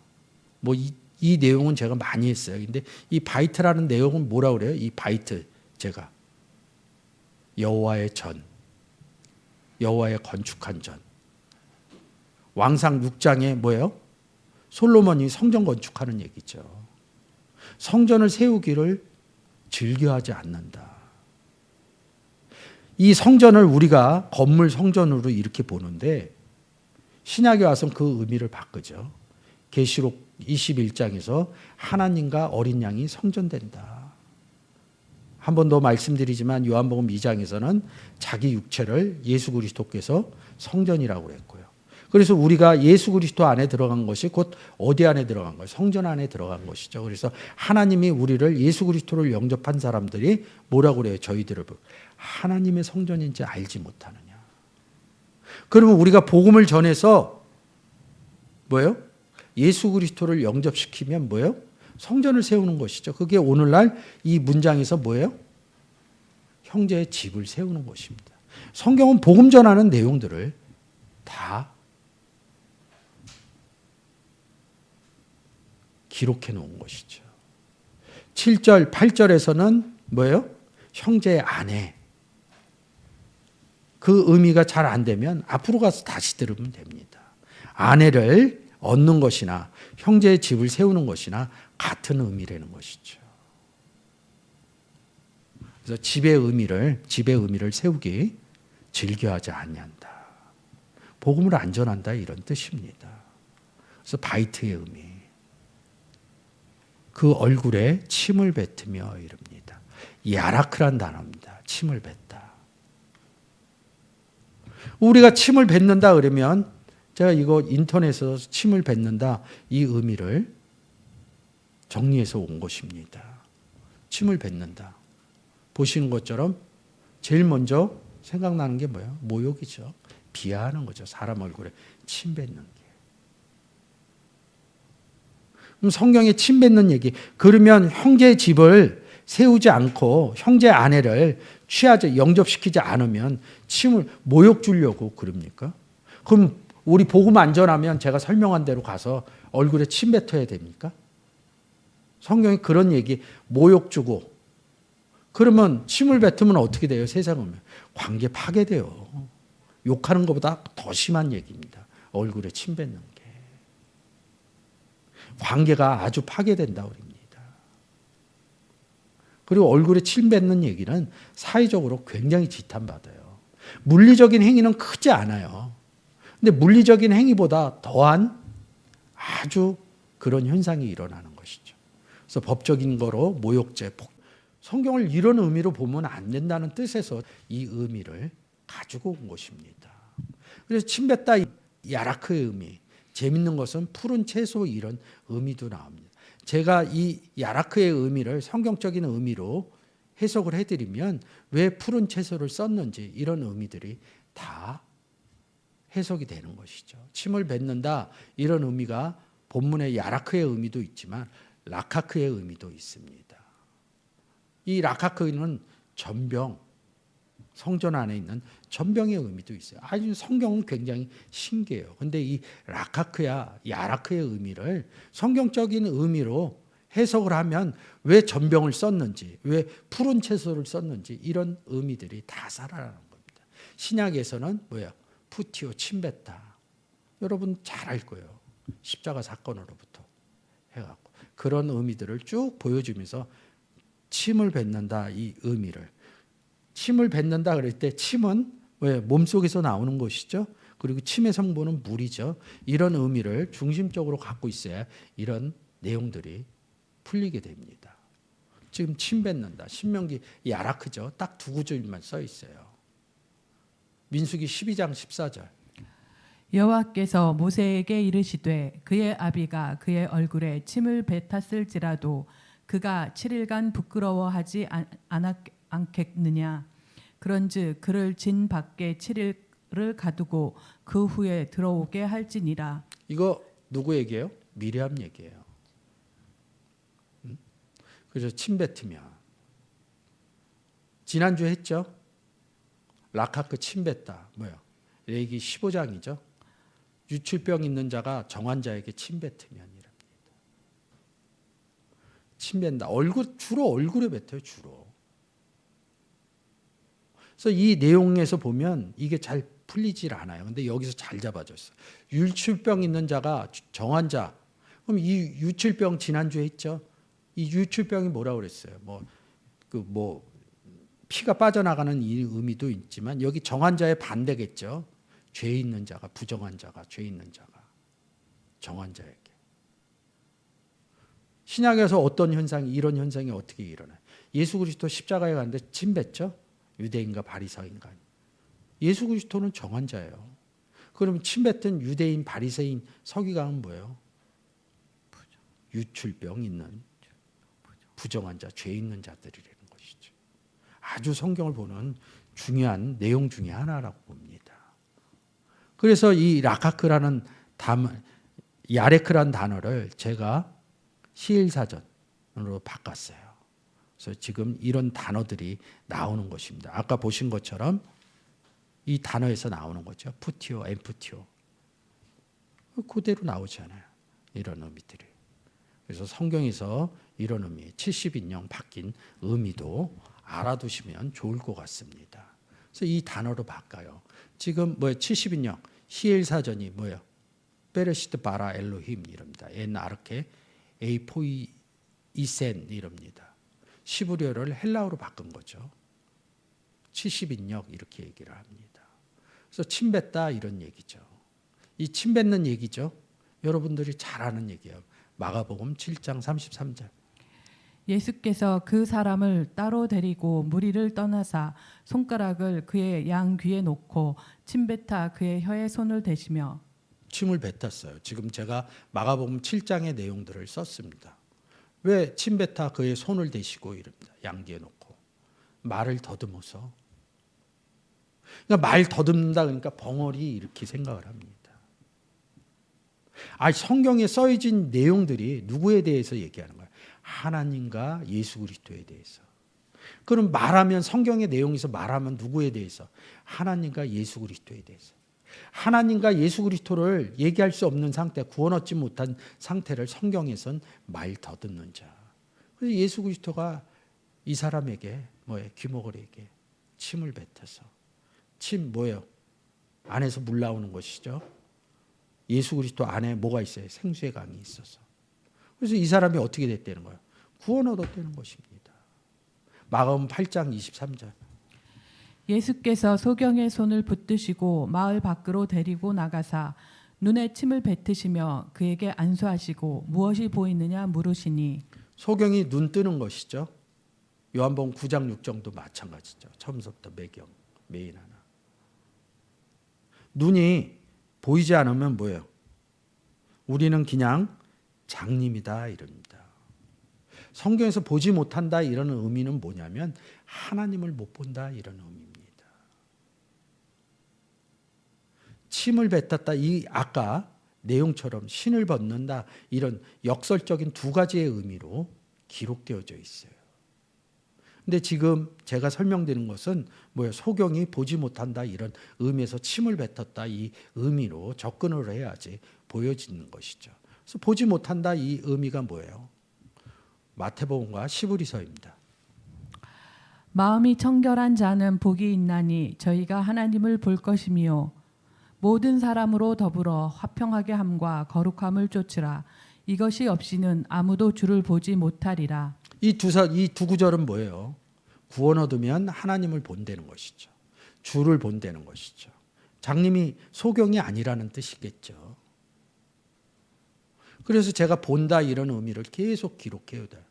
뭐 이 내용은 제가 많이 했어요. 근데 이 바이트라는 내용은 뭐라 그래요? 이 바이트 제가 여호와의 전, 여호와의 건축한 전. 왕상 6장에 뭐예요? 솔로몬이 성전 건축하는 얘기죠. 성전을 세우기를 즐겨하지 않는다. 이 성전을 우리가 건물 성전으로 이렇게 보는데 신약에 와서는 그 의미를 바꾸죠. 계시록 21장에서 하나님과 어린 양이 성전된다. 한 번 더 말씀드리지만 요한복음 2장에서는 자기 육체를 예수 그리스도께서 성전이라고 그랬고요. 그래서 우리가 예수 그리스도 안에 들어간 것이 곧 어디 안에 들어간 거예요? 성전 안에 들어간 것이죠. 그래서 하나님이 우리를 예수 그리스도를 영접한 사람들이 뭐라고 그래요? 저희들을 하나님의 성전인지 알지 못하느냐. 그러면 우리가 복음을 전해서 뭐예요? 예수 그리스도를 영접시키면 뭐예요? 성전을 세우는 것이죠. 그게 오늘날 이 문장에서 뭐예요? 형제의 집을 세우는 것입니다. 성경은 복음 전하는 내용들을 다 기록해 놓은 것이죠. 7절, 8절에서는 뭐예요? 형제의 아내. 그 의미가 잘 안 되면 앞으로 가서 다시 들으면 됩니다. 아내를 얻는 것이나 형제의 집을 세우는 것이나 같은 의미라는 것이죠. 그래서 집의 의미를 세우기 즐겨하지 아니한다. 복음을 안 전한다 이런 뜻입니다. 그래서 바이트의 의미. 그 얼굴에 침을 뱉으며 이릅니다. 야라크란 단어입니다. 침을 뱉다. 우리가 침을 뱉는다 그러면 제가 이거 인터넷에서 침을 뱉는다 이 의미를 정리해서 온 것입니다. 침을 뱉는다. 보시는 것처럼 제일 먼저 생각나는 게 뭐예요? 모욕이죠. 비하하는 거죠. 사람 얼굴에 침 뱉는 게. 그럼 성경에 침 뱉는 얘기. 그러면 형제의 집을 세우지 않고 형제 아내를 취하지 영접시키지 않으면 침을 모욕 주려고 그럽니까? 그럼 우리 복음 안 전하면 제가 설명한 대로 가서 얼굴에 침 뱉어야 됩니까? 성경이 그런 얘기 모욕 주고 그러면 침을 뱉으면 어떻게 돼요? 세상은 관계 파괴돼요. 욕하는 것보다 더 심한 얘기입니다. 얼굴에 침 뱉는 게. 관계가 아주 파괴된다 그럽니다. 그리고 얼굴에 침 뱉는 얘기는 사회적으로 굉장히 지탄받아요. 물리적인 행위는 크지 않아요. 근데 물리적인 행위보다 더한 아주 그런 현상이 일어나는 것이죠. 그래서 법적인 거로 모욕죄, 성경을 이런 의미로 보면 안 된다는 뜻에서 이 의미를 가지고 온 것입니다. 그래서 침뱉다 야라크의 의미, 재밌는 것은 푸른 채소 이런 의미도 나옵니다. 제가 이 야라크의 의미를 성경적인 의미로 해석을 해드리면 왜 푸른 채소를 썼는지 이런 의미들이 다 해석이 되는 것이죠. 침을 뱉는다 이런 의미가 본문의 야라크의 의미도 있지만 라카크의 의미도 있습니다. 이 라카크는 전병, 성전 안에 있는 전병의 의미도 있어요. 아주 성경은 굉장히 신기해요. 근데 이 라카크야, 야라크의 의미를 성경적인 의미로 해석을 하면 왜 전병을 썼는지, 왜 푸른 채소를 썼는지 이런 의미들이 다 살아나는 겁니다. 신약에서는 뭐예요? 푸티오, 침뱉다. 여러분 잘 알 거예요. 십자가 사건으로부터 해갖고 그런 의미들을 쭉 보여주면서 침을 뱉는다 이 의미를 침을 뱉는다 그럴 때 침은 왜? 몸속에서 나오는 것이죠. 그리고 침의 성분은 물이죠. 이런 의미를 중심적으로 갖고 있어야 이런 내용들이 풀리게 됩니다. 지금 침 뱉는다. 신명기 이 아라크죠. 딱 두 구절만 써 있어요. 민수기 12장 14절. 여호와께서 모세에게 이르시되 그의 아비가 그의 얼굴에 침을 뱉었을지라도 그가 7일간 부끄러워하지 않겠느냐. 그런즉 그를 진 밖에 7일을 가두고 그 후에 들어오게 할지니라. 이거 누구 얘기예요? 미리암 얘기예요. 그래서 침 뱉으면 지난주 했죠. 라카크 침 뱉다. 뭐야? 레위기 15장이죠. 유출병 있는 자가 정한 자에게 침 뱉으면이랍니다. 침 뱉다. 주로 얼굴에 뱉어요. 주로. 그래서 이 내용에서 보면 이게 잘 풀리질 않아요. 근데 여기서 잘 잡아줬어요. 유출병 있는 자가 정한 자. 그럼 이 유출병 지난주에 했죠. 이 유출병이 뭐라고 그랬어요? 피가 빠져나가는 이 의미도 있지만 여기 정한 자의 반대겠죠. 죄 있는 자가, 부정한 자가, 죄 있는 자가 정한 자에게. 신약에서 어떤 현상이, 이런 현상이 어떻게 일어나요? 예수 그리스도 십자가에 갔는데 침 뱉죠. 유대인과 바리새인과. 예수 그리스도는 정한 자예요. 그러면 침 뱉은 유대인, 바리새인, 서기관은 뭐예요? 유출병 있는 부정한 자, 죄 있는 자들이라는 것이죠. 아주 성경을 보는 중요한 내용 중에 하나라고 봅니다. 그래서 이 라카크라는 야레크라는 단어를 제가 시일사전으로 바꿨어요. 그래서 지금 이런 단어들이 나오는 것입니다. 아까 보신 것처럼 이 단어에서 나오는 거죠. 푸티오, 엠푸티오. 그대로 나오잖아요. 이런 의미들이. 그래서 성경에서 이런 의미, 70인령 바뀐 의미도 알아두시면 좋을 것 같습니다. 그래서 이 단어로 바꿔요. 지금 70인령 히엘사전이 뭐예요? 베레시트 바라 엘로힘 이럽니다. 엔 아르케 에이포이 이센 이럽니다. 시브리어를 헬라어로 바꾼 거죠. 70인역 이렇게 얘기를 합니다. 그래서 침 뱉다 이런 얘기죠. 이 침 뱉는 얘기죠. 여러분들이 잘 아는 얘기예요. 마가복음 7장 33절. 예수께서 그 사람을 따로 데리고 무리를 떠나사 손가락을 그의 양 귀에 놓고 침뱉아 그의 혀에 손을 대시며. 침을 뱉었어요. 지금 제가 마가복음 7장의 내용들을 썼습니다. 왜 침뱉아 그의 손을 대시고 이럽니다. 양귀에 놓고 말을 더듬어서. 그러니까 말 더듬는다 그러니까 벙어리 이렇게 생각을 합니다. 성경에 써진 내용들이 누구에 대해서 얘기하는 거예요? 하나님과 예수 그리스도에 대해서. 그럼 말하면 성경의 내용에서 말하면 누구에 대해서? 하나님과 예수 그리스도에 대해서. 하나님과 예수 그리스도를 얘기할 수 없는 상태, 구원 얻지 못한 상태를 성경에선 말 더듬는 자. 그래서 예수 그리스도가 이 사람에게 귀머거리에게 침을 뱉어서. 침 뭐예요? 안에서 물 나오는 것이죠. 예수 그리스도 안에 뭐가 있어요? 생수의 강이 있어서. 그래서 이 사람이 어떻게 됐다는 거예요? 구원 얻었다는 것입니다. 마가복음 8장 23절. 예수께서 소경의 손을 붙드시고 마을 밖으로 데리고 나가사 눈에 침을 뱉으시며 그에게 안수하시고 무엇이 보이느냐 물으시니. 소경이 눈 뜨는 것이죠. 요한복음 9장 6장도 마찬가지죠. 처음부터 매경, 메인 하나. 눈이 보이지 않으면 뭐예요? 우리는 그냥 장님이다 이럽니다. 성경에서 보지 못한다 이런 의미는 뭐냐면 하나님을 못 본다 이런 의미입니다. 침을 뱉었다 이 아까 내용처럼 신을 벗는다 이런 역설적인 두 가지의 의미로 기록되어져 있어요. 근데 지금 제가 설명드리는 것은 소경이 보지 못한다 이런 의미에서 침을 뱉었다 이 의미로 접근을 해야지 보여지는 것이죠. 그래서 보지 못한다 이 의미가 뭐예요? 마태복음과 시브리서입니다. 마음이 청결한 자는 복이 있나니 저희가 하나님을 볼 것이며 모든 사람으로 더불어 화평하게 함과 거룩함을 쫓으라. 이것이 없이는 아무도 주를 보지 못하리라. 이 두 구절은 뭐예요? 구원 얻으면 하나님을 본다는 것이죠. 주를 본다는 것이죠. 장님이 소경이 아니라는 뜻이겠죠. 그래서 제가 본다 이런 의미를 계속 기록해야 돼요.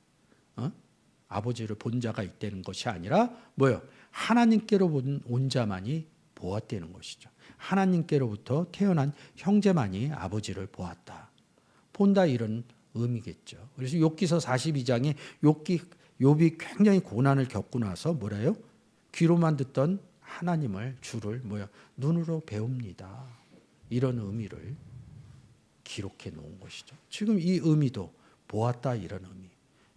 아버지를 본 자가 있다는 것이 아니라 뭐요? 하나님께로 온 자만이 보았다는 것이죠. 하나님께로부터 태어난 형제만이 아버지를 보았다. 본다 이런 의미겠죠. 그래서 욥기서 42장에 욥이 굉장히 고난을 겪고 나서 뭐래요? 귀로만 듣던 하나님을 주를 눈으로 배웁니다. 이런 의미를 기록해 놓은 것이죠. 지금 이 의미도 보았다 이런 의미.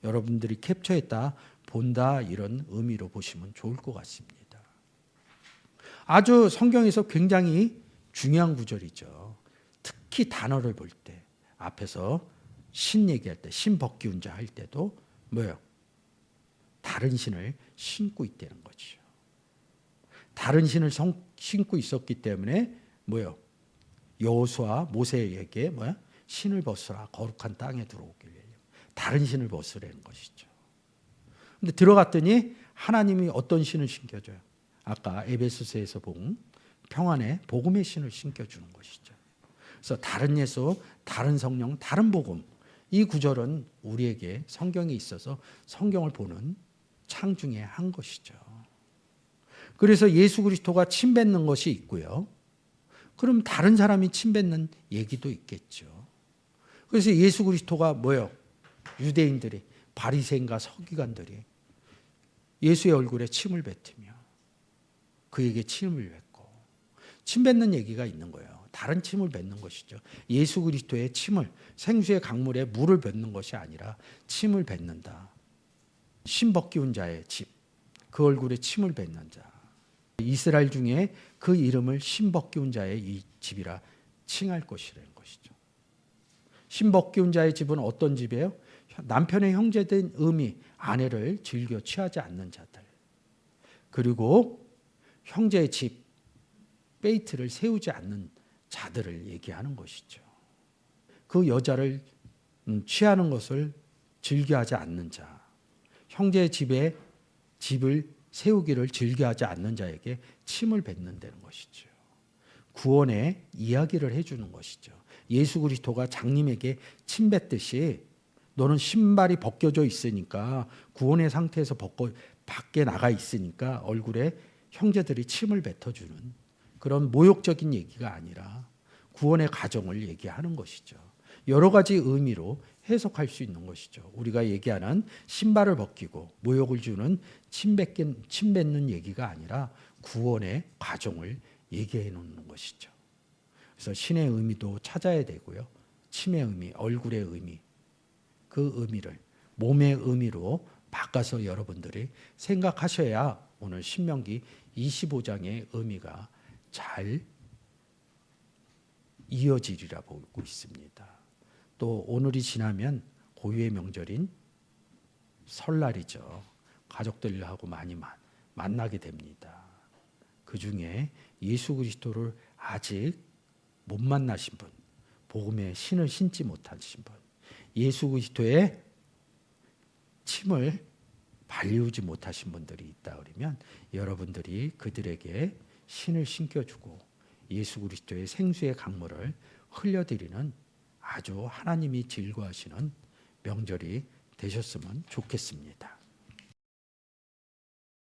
여러분들이 캡처했다, 본다 이런 의미로 보시면 좋을 것 같습니다. 아주 성경에서 굉장히 중요한 구절이죠. 특히 단어를 볼 때 앞에서 신 얘기할 때 신 벗기운 자 할 때도 다른 신을 신고 있다는 거죠. 다른 신을 신고 있었기 때문에 여호수아 모세에게 신을 벗으라 거룩한 땅에 들어오길 다른 신을 벗으라는 것이죠. 근데 들어갔더니 하나님이 어떤 신을 신겨줘요? 아까 에베소서에서 본 평안의 복음의 신을 신겨주는 것이죠. 그래서 다른 예수, 다른 성령, 다른 복음 이 구절은 우리에게 성경에 있어서 성경을 보는 창 중에 한 것이죠. 그래서 예수 그리스도가 침 뱉는 것이 있고요. 그럼 다른 사람이 침 뱉는 얘기도 있겠죠. 그래서 예수 그리스도가 유대인들이 바리새인과 서기관들이 예수의 얼굴에 침을 뱉으며 그에게 침을 뱉고 침 뱉는 얘기가 있는 거예요. 다른 침을 뱉는 것이죠. 예수 그리스도의 침을 생수의 강물에 물을 뱉는 것이 아니라 침을 뱉는다. 신 벗기운 자의 집, 그 얼굴에 침을 뱉는 자. 이스라엘 중에 그 이름을 신 벗기운 자의 이 집이라 칭할 것이라는 것이죠. 신 벗기운 자의 집은 어떤 집이에요? 남편의 형제된 의미, 아내를 즐겨 취하지 않는 자들. 그리고 형제의 집, 베이트를 세우지 않는 자들을 얘기하는 것이죠. 그 여자를 취하는 것을 즐겨하지 않는 자, 형제의 집을 세우기를 즐겨하지 않는 자에게 침을 뱉는다는 것이죠. 구원의 이야기를 해주는 것이죠. 예수 그리스도가 장님에게 침 뱉듯이 너는 신발이 벗겨져 있으니까 구원의 상태에서 밖에 나가 있으니까 얼굴에 형제들이 침을 뱉어주는 그런 모욕적인 얘기가 아니라 구원의 과정을 얘기하는 것이죠. 여러 가지 의미로 해석할 수 있는 것이죠. 우리가 얘기하는 신발을 벗기고 모욕을 주는 침 뱉는 얘기가 아니라 구원의 과정을 얘기해 놓는 것이죠. 그래서 신의 의미도 찾아야 되고요. 침의 의미, 얼굴의 의미, 그 의미를 몸의 의미로 바꿔서 여러분들이 생각하셔야 오늘 신명기 25장의 의미가 잘 이어지리라 보고 있습니다. 또 오늘이 지나면 고유의 명절인 설날이죠. 가족들하고 많이 만나게 됩니다. 그 중에 예수 그리스도를 아직 못 만나신 분, 복음의 신을 신지 못하신 분, 예수 그리스도의 침을 발리우지 못하신 분들이 있다 그러면 여러분들이 그들에게 신을 신겨주고 예수 그리스도의 생수의 강물을 흘려드리는 아주 하나님이 즐거워하시는 명절이 되셨으면 좋겠습니다.